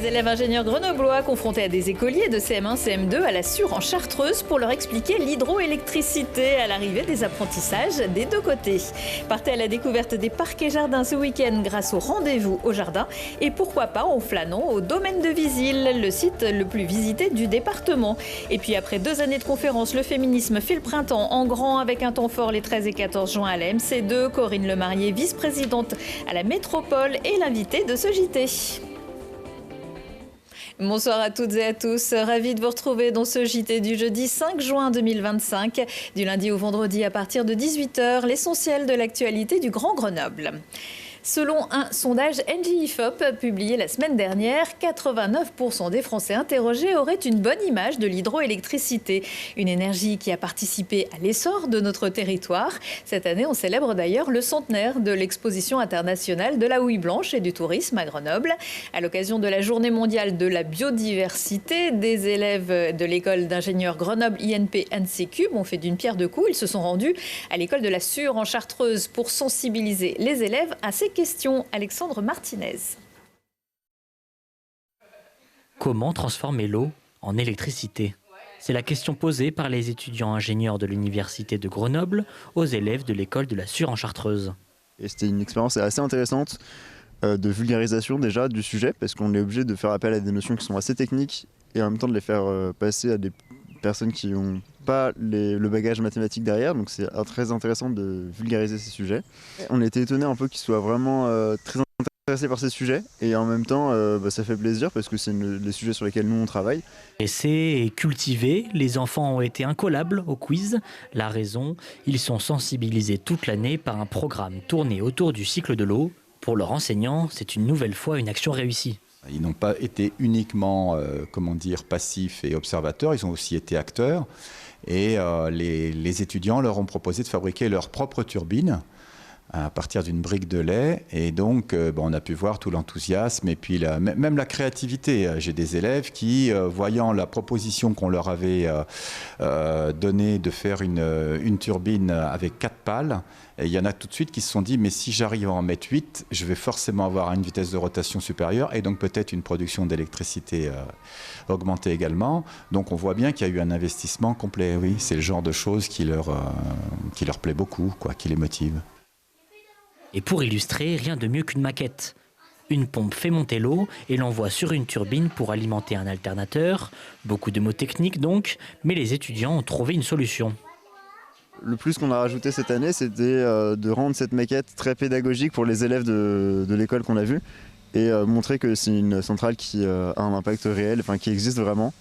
élèves ingénieurs grenoblois confrontés à des écoliers de CM1, CM2 à la Sûre en Chartreuse pour leur expliquer l'hydroélectricité à l'arrivée des apprentissages des deux côtés. Partez à la découverte des parcs et jardins ce week-end grâce au rendez-vous au jardin et pourquoi pas en flânant au domaine de Visil, le site le plus visité du département. Et puis après 2 années de conférences, le féminisme fait le printemps en grand avec un temps fort les 13 et 14 juin à la MC2. Corinne Lemarié, vice-présidente à la métropole et l'invitée de ce JT. Bonsoir à toutes et à tous, ravi de vous retrouver dans ce JT du jeudi 5 juin 2025. Du lundi au vendredi à partir de 18h, l'essentiel de l'actualité du Grand Grenoble. Selon un sondage NGIFOP publié la semaine dernière, 89% des Français interrogés auraient une bonne image de l'hydroélectricité. Une énergie qui a participé à l'essor de notre territoire. Cette année, on célèbre d'ailleurs le centenaire de l'exposition internationale de la houille blanche et du tourisme à Grenoble. À l'occasion de la journée mondiale de la biodiversité, des élèves de l'école d'ingénieurs Grenoble INP NCCube ont fait d'une pierre deux coups. Ils se sont rendus à l'école de la Sûre en Chartreuse pour sensibiliser les élèves à ces questions. Alexandre Martinez. Comment transformer l'eau en électricité? C'est la question posée par les étudiants ingénieurs de l'université de Grenoble aux élèves de l'école de la Sûre en Chartreuse. Et c'était une expérience assez intéressante de vulgarisation déjà du sujet, parce qu'on est obligé de faire appel à des notions qui sont assez techniques et en même temps de les faire passer à des personnes qui n'ont pas le bagage mathématique derrière, donc c'est très intéressant de vulgariser ces sujets. On a été étonnés un peu qu'ils soient vraiment très intéressés par ces sujets et en même temps ça fait plaisir parce que c'est les sujets sur lesquels nous on travaille. Essais et cultivés, les enfants ont été incollables au quiz. La raison, ils sont sensibilisés toute l'année par un programme tourné autour du cycle de l'eau. Pour leurs enseignants, c'est une nouvelle fois une action réussie. Ils n'ont pas été uniquement passifs et observateurs, ils ont aussi été acteurs. Et les étudiants leur ont proposé de fabriquer leur propre turbine à partir d'une brique de lait. Et donc, on a pu voir tout l'enthousiasme et puis même la créativité. J'ai des élèves qui, voyant la proposition qu'on leur avait donnée de faire une turbine avec 4 pales, et il y en a tout de suite qui se sont dit, mais si j'arrive à en mettre 8, je vais forcément avoir une vitesse de rotation supérieure et donc peut-être une production d'électricité augmentée également. Donc on voit bien qu'il y a eu un investissement complet. Oui, c'est le genre de choses qui leur plaît beaucoup, qui les motive. Et pour illustrer, rien de mieux qu'une maquette. Une pompe fait monter l'eau et l'envoie sur une turbine pour alimenter un alternateur. Beaucoup de mots techniques donc, mais les étudiants ont trouvé une solution. Le plus qu'on a rajouté cette année, c'était de rendre cette maquette très pédagogique pour les élèves de l'école qu'on a vue et montrer que c'est une centrale qui a un impact réel, qui existe vraiment.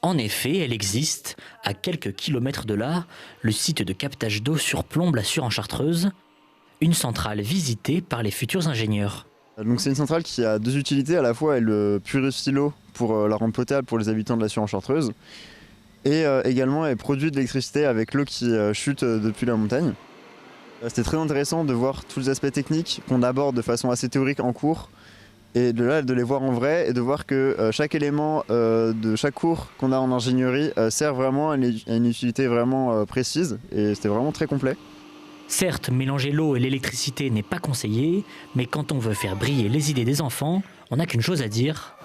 En effet, elle existe. À quelques kilomètres de là, le site de captage d'eau surplombe la Sûre en Chartreuse, une centrale visitée par les futurs ingénieurs. Donc c'est une centrale qui a 2 utilités. À la fois, elle purifie l'eau pour la rendre potable pour les habitants de la Sûre en Chartreuse. Et également, elle produit de l'électricité avec l'eau qui chute depuis la montagne. C'était très intéressant de voir tous les aspects techniques qu'on aborde de façon assez théorique en cours. Et de les voir en vrai et de voir que chaque élément de chaque cours qu'on a en ingénierie sert vraiment à une utilité vraiment précise. Et c'était vraiment très complet. Certes, mélanger l'eau et l'électricité n'est pas conseillé, mais quand on veut faire briller les idées des enfants, on n'a qu'une chose à dire.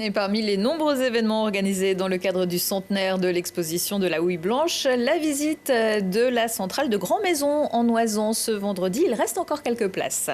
Et parmi les nombreux événements organisés dans le cadre du centenaire de l'exposition de la houille blanche, la visite de la centrale de Grand-Maison en Oisans ce vendredi. Il reste encore quelques places.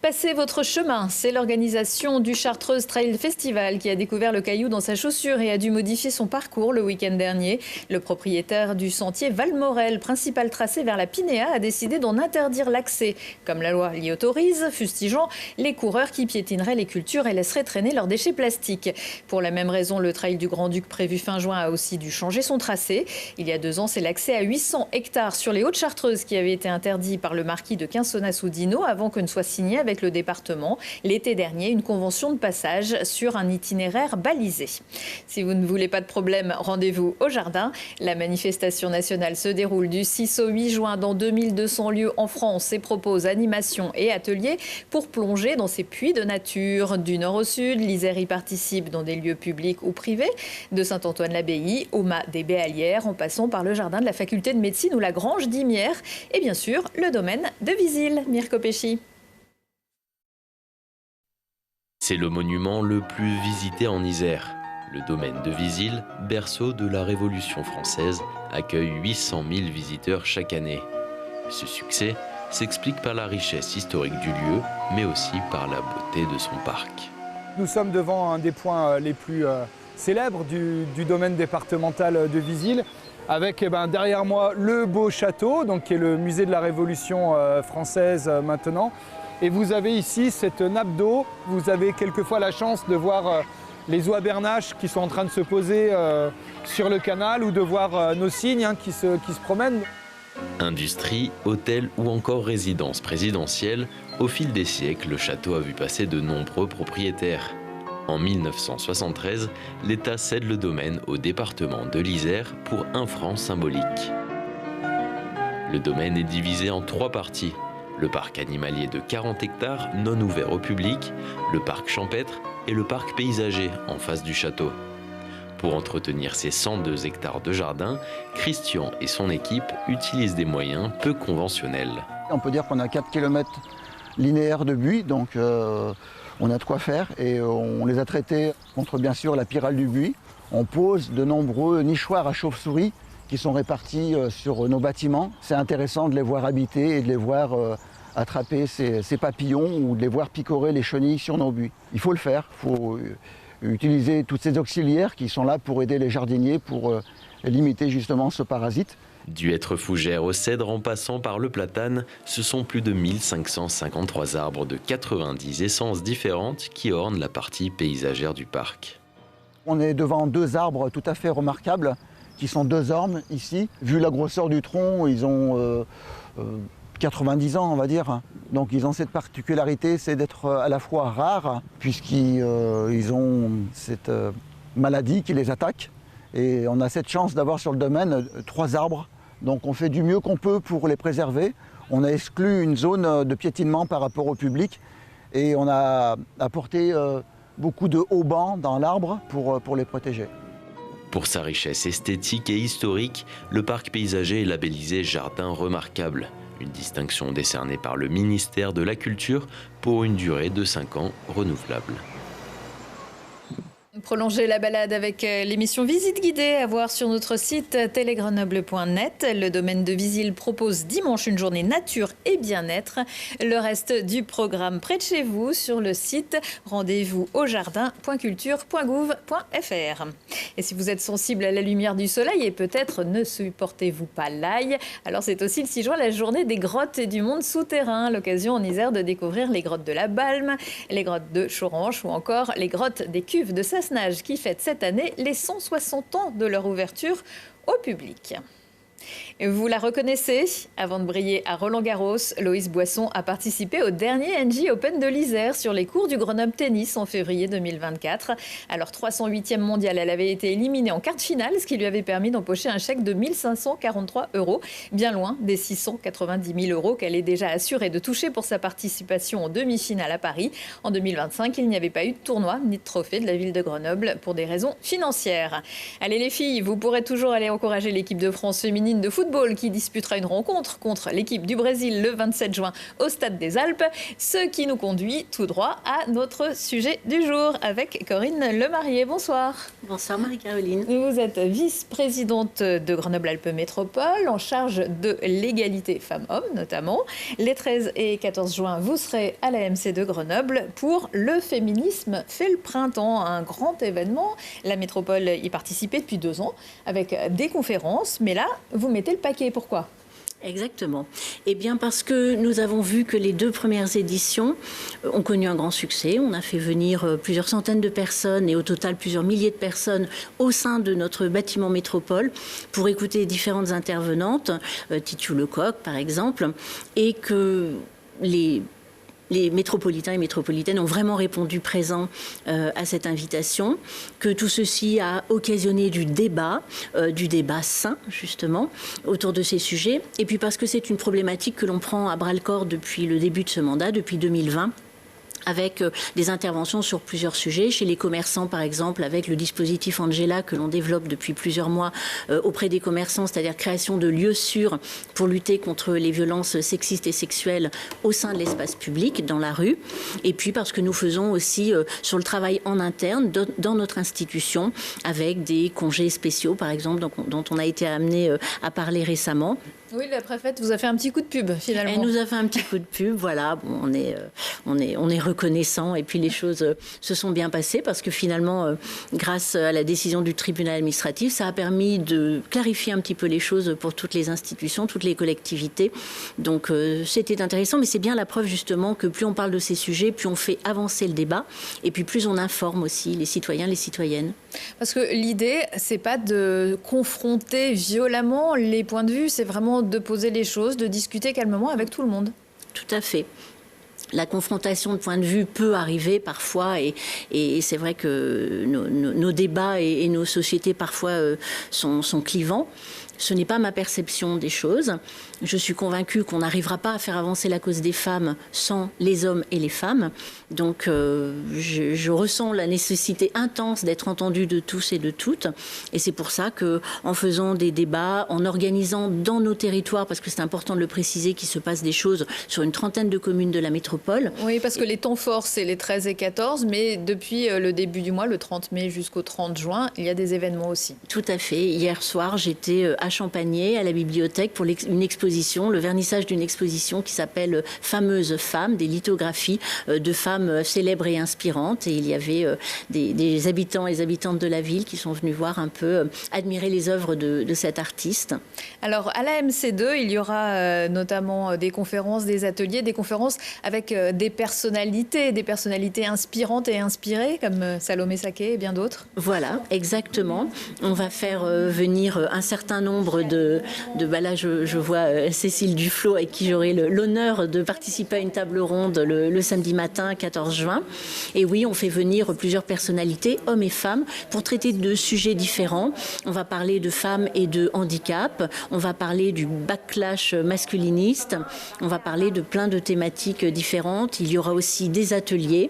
Passez votre chemin, c'est l'organisation du Chartreuse Trail Festival qui a découvert le caillou dans sa chaussure et a dû modifier son parcours le week-end dernier. Le propriétaire du sentier Valmorel, principal tracé vers la Pinéa, a décidé d'en interdire l'accès, comme la loi l'y autorise, fustigeant les coureurs qui piétineraient les cultures et laisseraient traîner leurs déchets plastiques. Pour la même raison, le trail du Grand-Duc prévu fin juin a aussi dû changer son tracé. Il y a 2 ans, c'est l'accès à 800 hectares sur les Hautes-Chartreuses qui avait été interdit par le marquis de Quinsonnas-sous-Dino avant que ne soit signé avec le département l'été dernier une convention de passage sur un itinéraire balisé. Si vous ne voulez pas de problème, rendez-vous au jardin. La manifestation nationale se déroule du 6 au 8 juin dans 2200 lieux en France et propose animations et ateliers pour plonger dans ces puits de nature. Du nord au sud, l'Isère y participe dans des lieux publics ou privés, de Saint-Antoine-l'Abbaye au Mas des Béalières, en passant par le jardin de la faculté de médecine ou la grange d'Imières et bien sûr le domaine de Visil. Mirko Pesci. C'est le monument le plus visité en Isère. Le domaine de Vizille, berceau de la Révolution française, accueille 800 000 visiteurs chaque année. Ce succès s'explique par la richesse historique du lieu, mais aussi par la beauté de son parc. Nous sommes devant un des points les plus célèbres du domaine départemental de Vizille, avec derrière moi le beau château, donc, qui est le musée de la Révolution française maintenant. Et vous avez ici cette nappe d'eau. Vous avez quelquefois la chance de voir les oies bernaches qui sont en train de se poser sur le canal ou de voir nos cygnes qui se promènent. Industrie, hôtel ou encore résidence présidentielle, au fil des siècles, le château a vu passer de nombreux propriétaires. En 1973, l'État cède le domaine au département de l'Isère pour 1 franc symbolique. Le domaine est divisé en 3 parties. Le parc animalier de 40 hectares non ouvert au public, le parc champêtre et le parc paysager en face du château. Pour entretenir ces 102 hectares de jardin, Christian et son équipe utilisent des moyens peu conventionnels. On peut dire qu'on a 4 km linéaires de buis, donc on a de quoi faire et on les a traités contre bien sûr la pyrale du buis. On pose de nombreux nichoirs à chauves-souris qui sont répartis sur nos bâtiments. C'est intéressant de les voir habiter et de les voir attraper ces papillons ou de les voir picorer les chenilles sur nos buis. Il faut le faire, il faut utiliser toutes ces auxiliaires qui sont là pour aider les jardiniers pour limiter justement ce parasite. Du hêtre fougère au cèdre en passant par le platane, ce sont plus de 1553 arbres de 90 essences différentes qui ornent la partie paysagère du parc. On est devant 2 arbres tout à fait remarquables qui sont 2 ormes ici. Vu la grosseur du tronc, ils ont 90 ans on va dire. Donc ils ont cette particularité, c'est d'être à la fois rares puisqu'ils ont cette maladie qui les attaque. Et on a cette chance d'avoir sur le domaine 3 arbres. Donc on fait du mieux qu'on peut pour les préserver. On a exclu une zone de piétinement par rapport au public et on a apporté beaucoup de haubans dans l'arbre pour les protéger. Pour sa richesse esthétique et historique, le parc paysager est labellisé Jardin remarquable, une distinction décernée par le ministère de la Culture pour une durée de 5 ans renouvelable. Prolonger la balade avec l'émission Visite guidée à voir sur notre site télégrenoble.net. Le domaine de Vizille propose dimanche une journée nature et bien-être. Le reste du programme près de chez vous sur le site. Rendez-vous au jardin.culture.gouv.fr. Et si vous êtes sensible à la lumière du soleil et peut-être ne supportez-vous pas l'ail, alors c'est aussi le 6 juin la journée des grottes et du monde souterrain. L'occasion en Isère de découvrir les grottes de la Balme, les grottes de Choranche ou encore les grottes des Cuves de Sassenage qui fête cette année les 160 ans de leur ouverture au public. Vous la reconnaissez? Avant de briller à Roland-Garros, Loïs Boisson a participé au dernier NJ Open de l'Isère sur les cours du Grenoble Tennis en février 2024. Alors 308e mondiale, elle avait été éliminée en quart de finale, ce qui lui avait permis d'empocher un chèque de 1 543 €, bien loin des 690 000 € qu'elle est déjà assurée de toucher pour sa participation en demi-finale à Paris. En 2025, il n'y avait pas eu de tournoi ni de trophée de la ville de Grenoble pour des raisons financières. Allez les filles, vous pourrez toujours aller encourager l'équipe de France féminine de football qui disputera une rencontre contre l'équipe du Brésil le 27 juin au Stade des Alpes. Ce qui nous conduit tout droit à notre sujet du jour avec Corinne Lemarié. Bonsoir. Bonsoir Marie-Caroline. Vous êtes vice-présidente de Grenoble-Alpes Métropole en charge de l'égalité femmes-hommes notamment. Les 13 et 14 juin, vous serez à l'AMC de Grenoble pour Le Féminisme fait le printemps, un grand événement. La métropole y participait depuis 2 ans avec des conférences, mais là, vous mettez le paquet. Pourquoi ? Exactement. Eh bien parce que nous avons vu que les 2 premières éditions ont connu un grand succès. On a fait venir plusieurs centaines de personnes et au total plusieurs milliers de personnes au sein de notre bâtiment métropole pour écouter différentes intervenantes, Titu Lecoq par exemple, et que les métropolitains et métropolitaines ont vraiment répondu présent à cette invitation, que tout ceci a occasionné du débat sain, justement, autour de ces sujets. Et puis parce que c'est une problématique que l'on prend à bras-le-corps depuis le début de ce mandat, depuis 2020, avec des interventions sur plusieurs sujets. Chez les commerçants, par exemple, avec le dispositif Angela que l'on développe depuis plusieurs mois auprès des commerçants, c'est-à-dire création de lieux sûrs pour lutter contre les violences sexistes et sexuelles au sein de l'espace public, dans la rue. Et puis parce que nous faisons aussi sur le travail en interne dans notre institution, avec des congés spéciaux, par exemple, dont on a été amené à parler récemment. Oui, la préfète vous a fait un petit coup de pub, finalement. Elle nous a fait un petit coup de pub, voilà. Bon, on est reconnaissant et puis les choses se sont bien passées parce que finalement, grâce à la décision du tribunal administratif, ça a permis de clarifier un petit peu les choses pour toutes les institutions, toutes les collectivités. Donc, c'était intéressant, mais c'est bien la preuve justement que plus on parle de ces sujets, plus on fait avancer le débat et puis plus on informe aussi les citoyens, les citoyennes. Parce que l'idée, c'est pas de confronter violemment les points de vue, c'est vraiment de poser les choses, de discuter calmement avec tout le monde. Tout à fait. La confrontation de points de vue peut arriver parfois et c'est vrai que nos débats et nos sociétés parfois sont clivants. Ce n'est pas ma perception des choses. Je suis convaincue qu'on n'arrivera pas à faire avancer la cause des femmes sans les hommes et les femmes. Donc je ressens la nécessité intense d'être entendue de tous et de toutes. Et c'est pour ça qu'en faisant des débats, en organisant dans nos territoires, parce que c'est important de le préciser, qu'il se passe des choses sur une trentaine de communes de la métropole. Oui, parce que les temps forts, c'est les 13 et 14, mais depuis le début du mois, le 30 mai jusqu'au 30 juin, il y a des événements aussi. Tout à fait. Hier soir, j'étais à Champagné, à la bibliothèque, pour une exposition, le vernissage d'une exposition qui s'appelle Fameuses femmes, des lithographies de femmes célèbres et inspirantes. Et il y avait des habitants et des habitantes de la ville qui sont venus voir un peu, admirer les œuvres de cet artiste. Alors, à la MC2, il y aura notamment des conférences, des ateliers, des conférences avec des personnalités inspirantes et inspirées, comme Salomé Saké et bien d'autres. Voilà, exactement. On va faire venir un certain nombre là, je vois Cécile Duflot, avec qui j'aurai l'honneur de participer à une table ronde le samedi matin, 14 juin. Et oui, on fait venir plusieurs personnalités, hommes et femmes, pour traiter de sujets différents. On va parler de femmes et de handicap. On va parler du backlash masculiniste. On va parler de plein de thématiques différentes. Il y aura aussi des ateliers,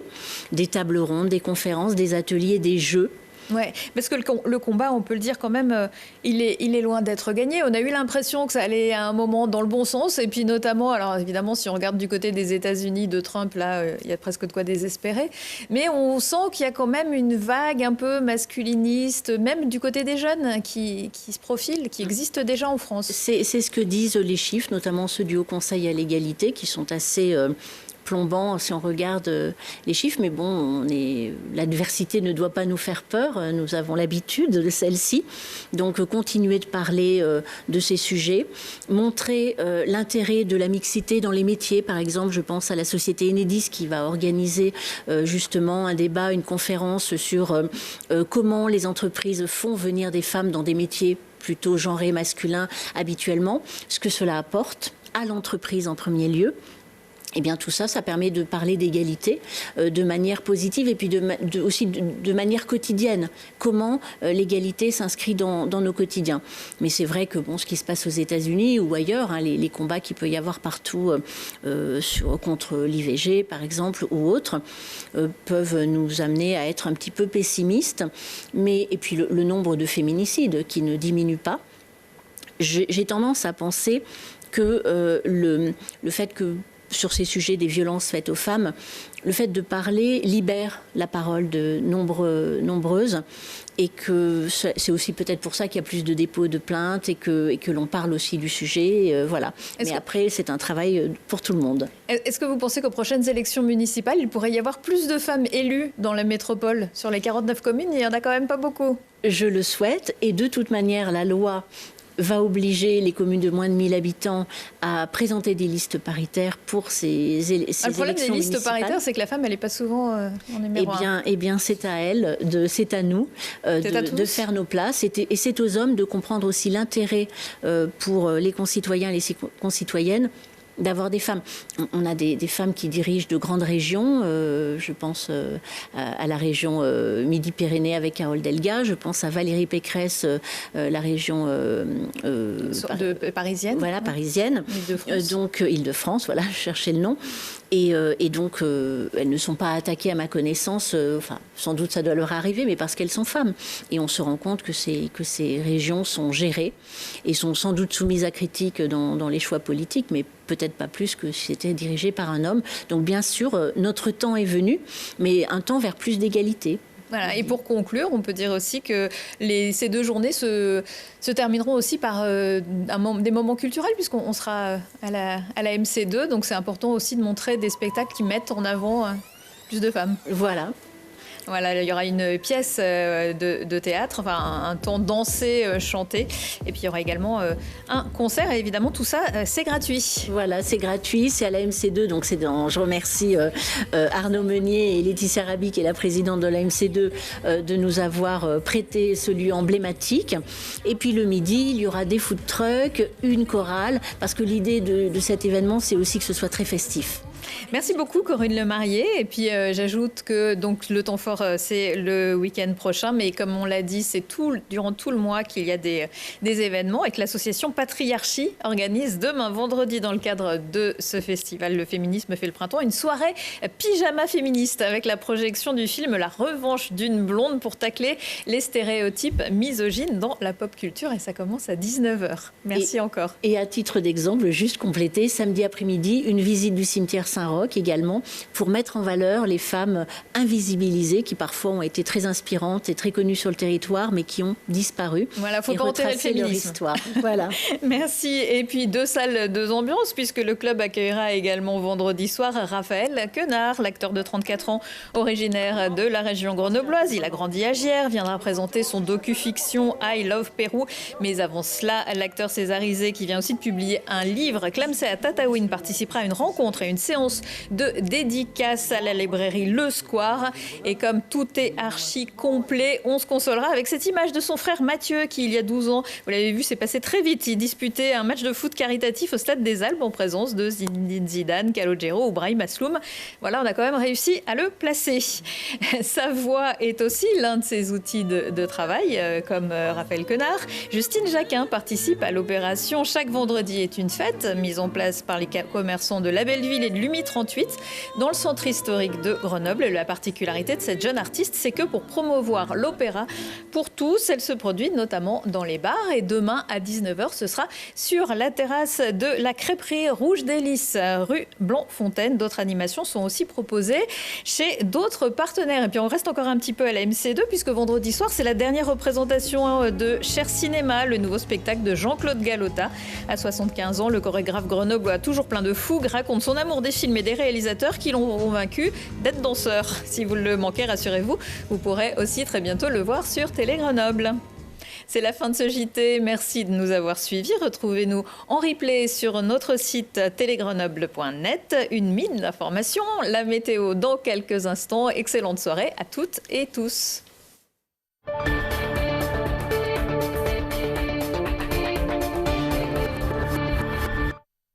des tables rondes, des conférences, des ateliers, des jeux. Ouais, parce que le combat, on peut le dire quand même, il est loin d'être gagné. On a eu l'impression que ça allait à un moment dans le bon sens, et puis notamment, alors évidemment, si on regarde du côté des États-Unis de Trump, là, il y a presque de quoi désespérer. Mais on sent qu'il y a quand même une vague un peu masculiniste, même du côté des jeunes, qui se profile, qui existe déjà en France. C'est ce que disent les chiffres, notamment ceux du Haut Conseil à l'égalité, qui sont assez plombant si on regarde les chiffres, mais bon, l'adversité ne doit pas nous faire peur, nous avons l'habitude de celle-ci, donc continuer de parler de ces sujets, montrer l'intérêt de la mixité dans les métiers, par exemple, je pense à la société Enedis qui va organiser justement un débat, une conférence sur comment les entreprises font venir des femmes dans des métiers plutôt genrés masculins habituellement, ce que cela apporte à l'entreprise en premier lieu. Eh bien, tout ça, ça permet de parler d'égalité de manière positive et puis aussi de manière quotidienne. Comment l'égalité s'inscrit dans nos quotidiens. Mais c'est vrai que ce qui se passe aux États-Unis ou ailleurs, les combats qu'il peut y avoir partout contre l'IVG, par exemple, ou autres, peuvent nous amener à être un petit peu pessimistes. Et puis le nombre de féminicides qui ne diminue pas. J'ai tendance à penser que le fait que sur ces sujets des violences faites aux femmes, le fait de parler libère la parole de nombreuses et que c'est aussi peut-être pour ça qu'il y a plus de dépôts de plaintes et que l'on parle aussi du sujet. Voilà. Mais après, c'est un travail pour tout le monde. Est-ce que vous pensez qu'aux prochaines élections municipales, il pourrait y avoir plus de femmes élues dans la métropole? Sur les 49 communes, il n'y en a quand même pas beaucoup. Je le souhaite et de toute manière, la loi va obliger les communes de moins de 1000 habitants à présenter des listes paritaires pour ces élections municipales. Le problème des listes paritaires, c'est que la femme, elle n'est pas souvent en numéro 1. Eh bien, c'est à elle, c'est à nous de faire nos places. Et c'est aux hommes de comprendre aussi l'intérêt pour les concitoyens et les concitoyennes d'avoir des femmes. On a des femmes qui dirigent de grandes régions. Je pense à la région Midi-Pyrénées avec Carole Delga. Je pense à Valérie Pécresse, la région parisienne. Voilà, parisienne. Île-de-France. Donc, Île-de-France, voilà, je cherchais le nom. Et donc, elles ne sont pas attaquées à ma connaissance, enfin, sans doute ça doit leur arriver, mais parce qu'elles sont femmes. Et on se rend compte que ces régions sont gérées et sont sans doute soumises à critique dans les choix politiques, mais peut-être pas plus que si c'était dirigé par un homme. Donc bien sûr, notre temps est venu, mais un temps vers plus d'égalité. Voilà. Et pour conclure, on peut dire aussi que ces 2 journées se termineront aussi par des moments culturels, puisqu'on sera à la MC2. Donc c'est important aussi de montrer des spectacles qui mettent en avant plus de femmes. Voilà. Voilà, il y aura une pièce de théâtre, enfin un temps dansé, chanté. Et puis il y aura également un concert. Et évidemment, tout ça, c'est gratuit. Voilà, c'est gratuit. C'est à la MC2. Donc je remercie Arnaud Meunier et Laetitia Rabi, qui est la présidente de la MC2, de nous avoir prêté ce lieu emblématique. Et puis le midi, il y aura des food trucks, une chorale, parce que l'idée de cet événement, c'est aussi que ce soit très festif. Merci beaucoup Corinne Lemarié. Et puis j'ajoute que donc, le temps fort, c'est le week-end prochain. Mais comme on l'a dit, c'est durant tout le mois qu'il y a des événements et que l'association Patriarchie organise demain vendredi, dans le cadre de ce festival Le Féminisme fait le printemps, une soirée pyjama féministe avec la projection du film La Revanche d'une blonde pour tacler les stéréotypes misogynes dans la pop culture. Et ça commence à 19h. Merci encore. Et à titre d'exemple, juste compléter, samedi après-midi, une visite du cimetière Saint-Roch également, pour mettre en valeur les femmes invisibilisées qui parfois ont été très inspirantes et très connues sur le territoire, mais qui ont disparu. Voilà, faut pas enterrer le féminisme. Histoire. Voilà. Merci. Et puis 2 salles, 2 ambiances, puisque le club accueillera également vendredi soir Raphaël Quenard, l'acteur de 34 ans, originaire de la région grenobloise. Il a grandi à Giers, viendra présenter son docu-fiction I Love Pérou. Mais avant cela, l'acteur césarisé, qui vient aussi de publier un livre, Clamsé à Tataouine, participera à une rencontre et une séance de dédicace à la librairie Le Square. Et comme tout est archi complet, on se consolera avec cette image de son frère Mathieu qui, il y a 12 ans, vous l'avez vu, c'est passé très vite. Il disputait un match de foot caritatif au Stade des Alpes en présence de Zinedine Zidane, Calogero ou Brahim Asloum. Voilà, on a quand même réussi à le placer. Sa voix est aussi l'un de ses outils de travail, comme Raphaël Quenard. Justine Jacquin participe à l'opération Chaque vendredi est une fête, mise en place par les commerçants de La Belleville et de Lumi 38 dans le centre historique de Grenoble. La particularité de cette jeune artiste, c'est que pour promouvoir l'opéra pour tous, elle se produit notamment dans les bars. Et demain à 19h, ce sera sur la terrasse de la crêperie Rouge Délices, rue Blanc-Fontaine. D'autres animations sont aussi proposées chez d'autres partenaires. Et puis on reste encore un petit peu à la MC2, puisque vendredi soir, c'est la dernière représentation de Cher Cinéma, le nouveau spectacle de Jean-Claude Galota. À 75 ans, le chorégraphe grenoblois, toujours plein de fougue, raconte son amour des films et des réalisateurs qui l'ont convaincu d'être danseur. Si vous le manquez, rassurez-vous, vous pourrez aussi très bientôt le voir sur Télé Grenoble. C'est la fin de ce JT. Merci de nous avoir suivis. Retrouvez-nous en replay sur notre site télégrenoble.net. Une mine d'informations. La météo dans quelques instants. Excellente soirée à toutes et tous.